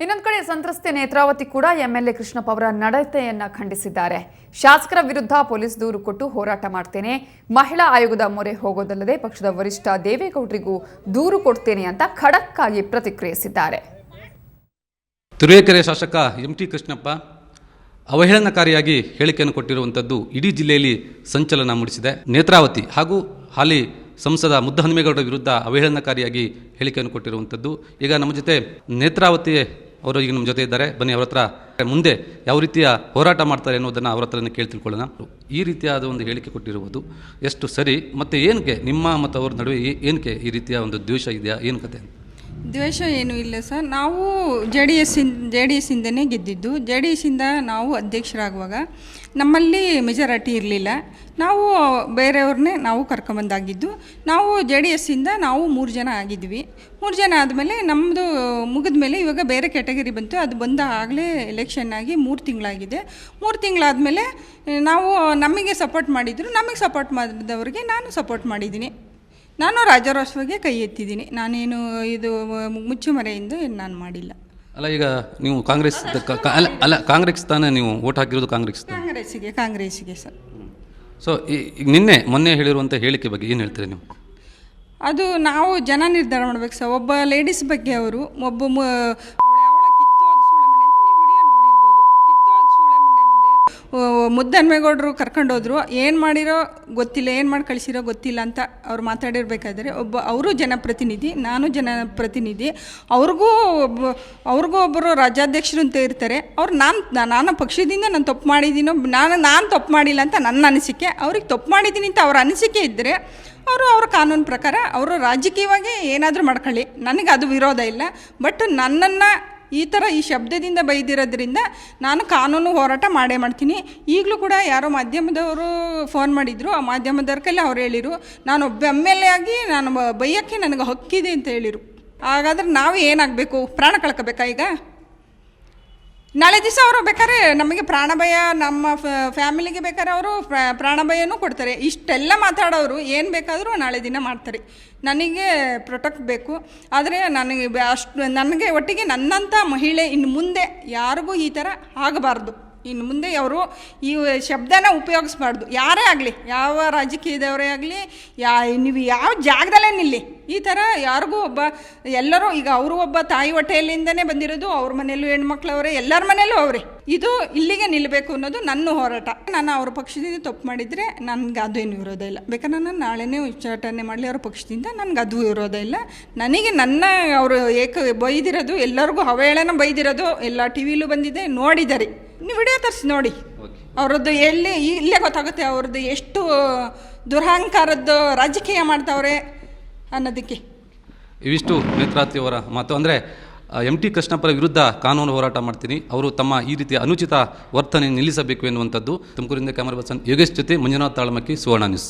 ಇನ್ನೊಂದು ಕಡೆ ಸಂತ್ರಸ್ತೆ ನೇತ್ರಾವತಿ ಕೂಡ ಎಂಎಲ್ಎ ಕೃಷ್ಣಪ್ಪ ಅವರ ನಡತೆಯನ್ನ ಖಂಡಿಸಿದ್ದಾರೆ. ಶಾಸಕರ ವಿರುದ್ಧ ಪೊಲೀಸ್ ದೂರು ಕೊಟ್ಟು ಹೋರಾಟ ಮಾಡ್ತೇನೆ, ಮಹಿಳಾ ಆಯೋಗದ ಮೊರೆ ಹೋಗೋದಲ್ಲದೆ ಪಕ್ಷದ ವರಿಷ್ಠ ದೇವೇಗೌಡರಿಗೂ ದೂರು ಕೊಡ್ತೇನೆ ಅಂತ ಖಡಕ್ ಆಗಿ ಪ್ರತಿಕ್ರಿಯಿಸಿದ್ದಾರೆ. ತುರುವೇಕೆರೆ ಶಾಸಕ ಎಂಟಿ ಕೃಷ್ಣಪ್ಪ ಅವಹೇಳನಕಾರಿಯಾಗಿ ಹೇಳಿಕೆಯನ್ನು ಕೊಟ್ಟಿರುವಂಥದ್ದು ಇಡೀ ಜಿಲ್ಲೆಯಲ್ಲಿ ಸಂಚಲನ ಮೂಡಿಸಿದೆ. ನೇತ್ರಾವತಿ ಹಾಗೂ ಹಾಲಿ ಸಂಸದ ಮುದ್ದಹನುಮೇಗೌಡರ ವಿರುದ್ಧ ಅವಹೇಳನಕಾರಿಯಾಗಿ ಹೇಳಿಕೆಯನ್ನು ಕೊಟ್ಟಿರುವಂಥದ್ದು. ಈಗ ನಮ್ಮ ಜೊತೆ ನೇತ್ರಾವತಿ ಅವರು ಈಗ ನಮ್ಮ ಜೊತೆ ಇದ್ದಾರೆ. ಬನ್ನಿ ಅವ್ರ ಹತ್ರ ಮುಂದೆ ಯಾವ ರೀತಿಯ ಹೋರಾಟ ಮಾಡ್ತಾರೆ ಅನ್ನೋದನ್ನು ಅವ್ರ ಹತ್ರನೇ ಕೇಳಿ ತಿಳ್ಕೊಳ್ಳೋಣ. ಈ ರೀತಿಯಾದ ಒಂದು ಹೇಳಿಕೆ ಕೊಟ್ಟಿರುವುದು ಎಷ್ಟು ಸರಿ, ಮತ್ತು ಏನಕ್ಕೆ ನಿಮ್ಮ ಮತ್ತು ಅವ್ರ ನಡುವೆ ಏನಕ್ಕೆ ಈ ರೀತಿಯ ಒಂದು ದ್ವೇಷ ಇದೆಯಾ, ಏನು ಕತೆ? ದ್ವೇಷ ಏನೂ ಇಲ್ಲ ಸರ್. ನಾವು ಜೆ ಡಿ ಎಸ್ಸಿಂದನೇ ಗೆದ್ದಿದ್ದು. ಜೆ ಡಿ ಎಸ್ಸಿಂದ ನಾವು ಅಧ್ಯಕ್ಷರಾಗುವಾಗ ನಮ್ಮಲ್ಲಿ ಮೆಜಾರಿಟಿ ಇರಲಿಲ್ಲ. ನಾವು ಬೇರೆಯವ್ರನ್ನೇ ನಾವು ಕರ್ಕೊಂಬಂದಾಗಿದ್ದು. ನಾವು ಜೆ ಡಿ ಎಸ್ಸಿಂದ ನಾವು 3 ಜನ ಆಗಿದ್ವಿ. 3 ಜನ ಆದಮೇಲೆ ನಮ್ಮದು ಮುಗಿದ ಮೇಲೆ ಇವಾಗ ಬೇರೆ ಕ್ಯಾಟಗರಿ ಬಂತು. ಅದು ಬಂದ ಆಗಲೇ ಎಲೆಕ್ಷನ್ ಆಗಿ 3 ತಿಂಗಳಾಗಿದೆ. 3 ತಿಂಗಳಾದಮೇಲೆ ನಾವು ನಮಗೆ ಸಪೋರ್ಟ್ ಮಾಡಿದರು. ನಮಗೆ ಸಪೋರ್ಟ್ ಮಾಡಿದವ್ರಿಗೆ ನಾನು ಸಪೋರ್ಟ್ ಮಾಡಿದ್ದೀನಿ. ನಾನು ರಾಜಾರೋಷವಾಗಿ ಕೈ ಎತ್ತಿದ್ದೀನಿ. ನಾನೇನು ಇದು ಮುಚ್ಚುಮರೆಯಿಂದ ನಾನು ಮಾಡಿಲ್ಲ. ಅಲ್ಲ, ಈಗ ನೀವು ಕಾಂಗ್ರೆಸ್ ಕಾಂಗ್ರೆಸ್ ತಾನೇ ನೀವು ವೋಟ್ ಹಾಕಿರೋದು? ಕಾಂಗ್ರೆಸ್ಸಿಗೆ ಸರ್. ಸೊ ಮೊನ್ನೆ ಹೇಳಿರುವಂಥ ಹೇಳಿಕೆ ಬಗ್ಗೆ ಏನು ಹೇಳ್ತೀರಿ ನೀವು? ಅದು ನಾವು ಜನ ನಿರ್ಧಾರ ಮಾಡ್ಬೇಕು ಸರ್. ಒಬ್ಬ ಲೇಡೀಸ್ ಬಗ್ಗೆ ಅವರು ಮುದ್ದಹನುಮೇಗೌಡರು ಕರ್ಕೊಂಡೋದ್ರು. ಏನು ಮಾಡಿರೋ ಗೊತ್ತಿಲ್ಲ, ಏನು ಮಾಡಿ ಕಳಿಸಿರೋ ಗೊತ್ತಿಲ್ಲ ಅಂತ ಅವ್ರು ಮಾತಾಡಿರ್ಬೇಕಾದ್ರೆ ಅವರು ಜನಪ್ರತಿನಿಧಿ, ನಾನು ಜನಪ್ರತಿನಿಧಿ. ಅವ್ರಿಗೂ ಒಬ್ಬರು ರಾಜ್ಯಾಧ್ಯಕ್ಷರು ಅಂತ ಇರ್ತಾರೆ. ಅವ್ರು ನಾನು ಪಕ್ಷದಿಂದ ನಾನು ತಪ್ಪು ಮಾಡಿದ್ದೀನೋ, ನಾನು ತಪ್ಪು ಮಾಡಿಲ್ಲ ಅಂತ ನನ್ನ ಅನಿಸಿಕೆ. ಅವ್ರಿಗೆ ತಪ್ಪು ಮಾಡಿದ್ದೀನಿ ಅಂತ ಅವ್ರ ಅನಿಸಿಕೆ ಇದ್ದರೆ ಅವ್ರ ಕಾನೂನು ಪ್ರಕಾರ ಅವರು ರಾಜಕೀಯವಾಗಿ ಏನಾದರೂ ಮಾಡ್ಕೊಳ್ಳಿ, ನನಗೆ ಅದು ವಿರೋಧ ಇಲ್ಲ. ಬಟ್ ನನ್ನನ್ನು ಈ ಶಬ್ದದಿಂದ ಬೈದಿರೋದ್ರಿಂದ ನಾನು ಕಾನೂನು ಹೋರಾಟ ಮಾಡೇ ಮಾಡ್ತೀನಿ. ಈಗಲೂ ಕೂಡ ಯಾರೋ ಮಾಧ್ಯಮದವರು ಫೋನ್ ಮಾಡಿದರು. ಆ ಮಾಧ್ಯಮದವ್ರ ಕೈಲಿ ಅವ್ರು ಹೇಳಿರು, ನಾನು ಒಬ್ಬ MLA ಆಗಿ ನಾನು ಬೈಯೋಕ್ಕೆ ನನಗೆ ಹಕ್ಕಿದೆ ಅಂತ ಹೇಳಿರು. ಹಾಗಾದ್ರೆ ನಾವು ಏನಾಗಬೇಕು? ಪ್ರಾಣ ಕಳ್ಕೋಬೇಕಾ? ಈಗ ನಾಳೆ ದಿವಸ ಅವರು ಬೇಕಾದ್ರೆ ನಮಗೆ ಪ್ರಾಣ ಭಯ, ನಮ್ಮ ಫ್ಯಾಮಿಲಿಗೆ ಬೇಕಾದ್ರೆ ಅವರು ಪ್ರಾಣ ಭಯನೂ ಕೊಡ್ತಾರೆ. ಇಷ್ಟೆಲ್ಲ ಮಾತಾಡೋರು ಏನು ಬೇಕಾದರೂ ನಾಳೆ ದಿನ ಮಾಡ್ತಾರೆ. ನನಗೆ ಪ್ರೊಟೆಕ್ಟ್ ಬೇಕು. ಆದರೆ ನನಗೆ ಒಟ್ಟಿಗೆ ನನ್ನಂಥ ಮಹಿಳೆ ಇನ್ನು ಮುಂದೆ ಯಾರಿಗೂ ಈ ಥರ ಆಗಬಾರ್ದು. ಇನ್ನು ಮುಂದೆ ಅವರು ಈ ಶಬ್ದನ ಉಪಯೋಗಿಸ್ಬಾರ್ದು. ಯಾರೇ ಆಗಲಿ, ಯಾವ ರಾಜಕೀಯದವರೇ ಆಗಲಿ, ನೀವು ಯಾವ ಜಾಗದಲ್ಲೇ ನಿಲ್ಲಿ, ಈ ಥರ ಯಾರಿಗೂ ಎಲ್ಲರೂ ಈಗ ಅವರು ಒಬ್ಬ ತಾಯಿ ಹೊಟ್ಟೆಯಲ್ಲಿಂದನೇ ಬಂದಿರೋದು. ಅವ್ರ ಮನೆಯಲ್ಲೂ ಹೆಣ್ಮಕ್ಳವರೇ, ಎಲ್ಲರ ಮನೆಯಲ್ಲೂ ಅವರೇ. ಇದು ಇಲ್ಲಿಗೆ ನಿಲ್ಲಬೇಕು ಅನ್ನೋದು ನನ್ನ ಹೋರಾಟ. ನಾನು ಅವ್ರ ಪಕ್ಷದಿಂದ ತಪ್ಪು ಮಾಡಿದರೆ ನನಗೆ ಅದು ಏನು ವಿರೋಧ ಇಲ್ಲ. ಬೇಕಾದ್ರೆ ನಾನು ನಾಳೆನೇ ಉಚ್ಚಾಟನೆ ಮಾಡಲಿ ಅವ್ರ ಪಕ್ಷದಿಂದ, ನನಗೆ ಅದು ವಿರೋಧ ಇಲ್ಲ. ನನಗೆ ಅವರು ಬೈದಿರೋದು, ಎಲ್ಲರಿಗೂ ಅವಹೇಳನ ಬೈದಿರೋದು ಎಲ್ಲ TV ಬಂದಿದೆ, ನೋಡಿದ್ದಾರೆ. ನೀವು ವಿಡಿಯೋ ತರಿಸಿ ನೋಡಿ. ಅವ್ರದ್ದು ಇಲ್ಲೇ ಗೊತ್ತಾಗುತ್ತೆ ಅವ್ರದ್ದು ಎಷ್ಟು ದುರಹಂಕಾರದ್ದು ರಾಜಕೀಯ ಮಾಡ್ತಾವ್ರೆ ಅನ್ನೋದಕ್ಕೆ. ಇವಿಷ್ಟು ನೇತ್ರಾವತಿ ಅವರ ಮಾತು. ಅಂದರೆ ಎಂಟಿ ಕೃಷ್ಣಪ್ಪರ ವಿರುದ್ಧ ಕಾನೂನು ಹೋರಾಟ ಮಾಡ್ತೀನಿ, ಅವರು ತಮ್ಮ ಈ ರೀತಿಯ ಅನುಚಿತ ವರ್ತನೆ ನಿಲ್ಲಿಸಬೇಕು ಎನ್ನುವಂಥದ್ದು. ತುಮಕೂರಿಂದ ಕ್ಯಾಮರಾ ಪರ್ಸನ್ ಯೋಗೇಶ್ ಜೊತೆ ಮಂಜುನಾಥ್ ತಾಳಮಕ್ಕಿ, ಸುವರ್ಣ ನ್ಯೂಸ್.